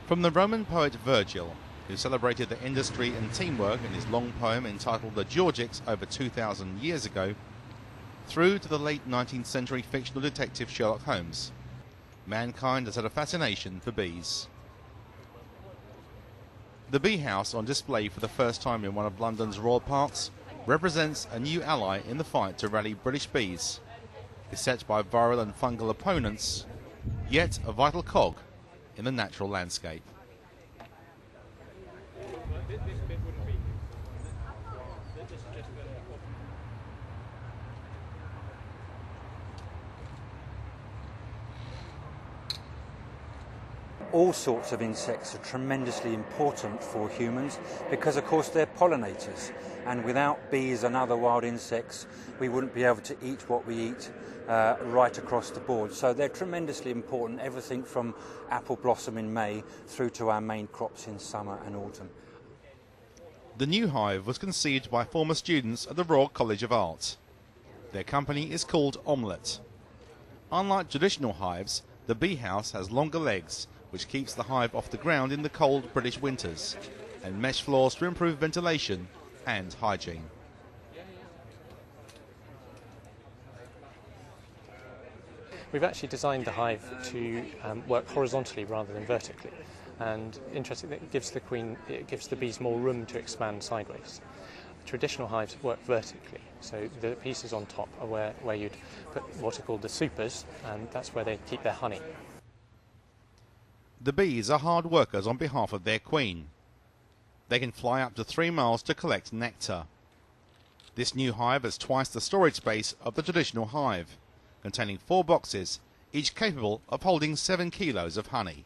From the Roman poet Virgil, who celebrated the industry and teamwork in his long poem entitled The Georgics over 2,000 years ago, through to the late 19th century fictional detective Sherlock Holmes, mankind has had a fascination for bees. The bee house, on display for the first time in one of London's royal parks, represents a new ally in the fight to rally British bees. Beset by viral and fungal opponents, yet a vital cog in the natural landscape. All sorts of insects are tremendously important for humans because, of course, they're pollinators, and without bees and other wild insects we wouldn't be able to eat what we eat right across the board. So they're tremendously important, everything from apple blossom in May through to our main crops in summer and autumn. The new hive was conceived by former students at the Royal College of Art. Their company is called Omelette. Unlike traditional hives, the bee house has longer legs, which keeps the hive off the ground in the cold British winters, and mesh floors to improve ventilation and hygiene. We've actually designed the hive to work horizontally rather than vertically, and interestingly, it gives the bees more room to expand sideways. Traditional hives work vertically, so the pieces on top are where you'd put what are called the supers, and that's where they keep their honey. The bees are hard workers on behalf of their queen. They can fly up to 3 miles to collect nectar. This new hive has twice the storage space of the traditional hive, containing 4 boxes, each capable of holding 7 kilos of honey.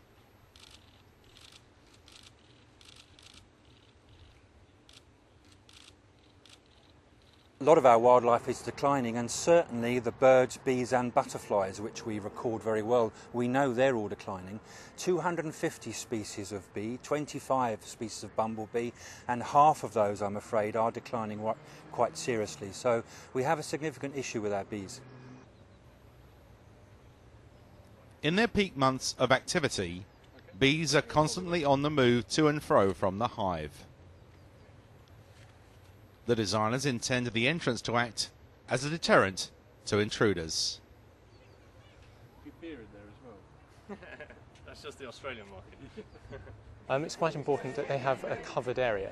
A lot of our wildlife is declining, and certainly the birds, bees and butterflies, which we record very well, we know they're all declining. 250 species of bee, 25 species of bumblebee, and half of those, I'm afraid, are declining quite seriously. So we have a significant issue with our bees. In their peak months of activity, bees are constantly on the move to and fro from the hive. The designers intend the entrance to act as a deterrent to intruders. Good beard there as well. That's just the Australian market. It's quite important that they have a covered area,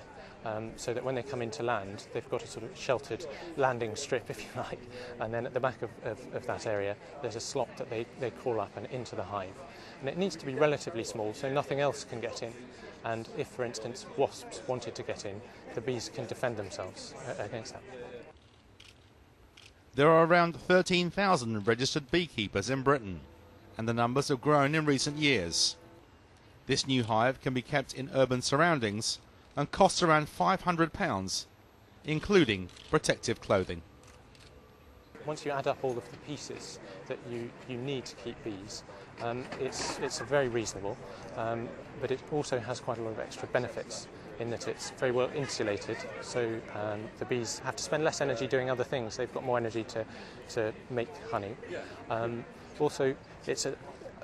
so that when they come into land, they've got a sort of sheltered landing strip, if you like, and then at the back of that area there's a slot that they crawl up and into the hive. And it needs to be relatively small so nothing else can get in, and if, for instance, wasps wanted to get in, the bees can defend themselves against that. There are around 13,000 registered beekeepers in Britain, and the numbers have grown in recent years. This new hive can be kept in urban surroundings and costs around £500, including protective clothing. Once you add up all of the pieces that you need to keep bees, it's very reasonable, but it also has quite a lot of extra benefits in that it's very well insulated, so the bees have to spend less energy doing other things. They've got more energy to make honey. Also, it's a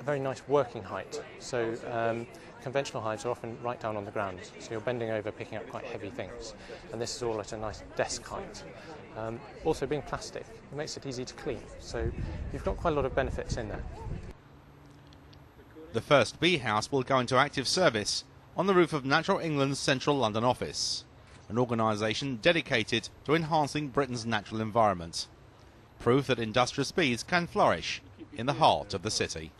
very nice working height, so conventional hives are often right down on the ground, so you're bending over picking up quite heavy things, and this is all at a nice desk height. Also, being plastic, it makes it easy to clean, so you've got quite a lot of benefits in there. The first bee house will go into active service on the roof of Natural England's Central London office, an organisation dedicated to enhancing Britain's natural environment. Proof that industrious bees can flourish in the heart of the city.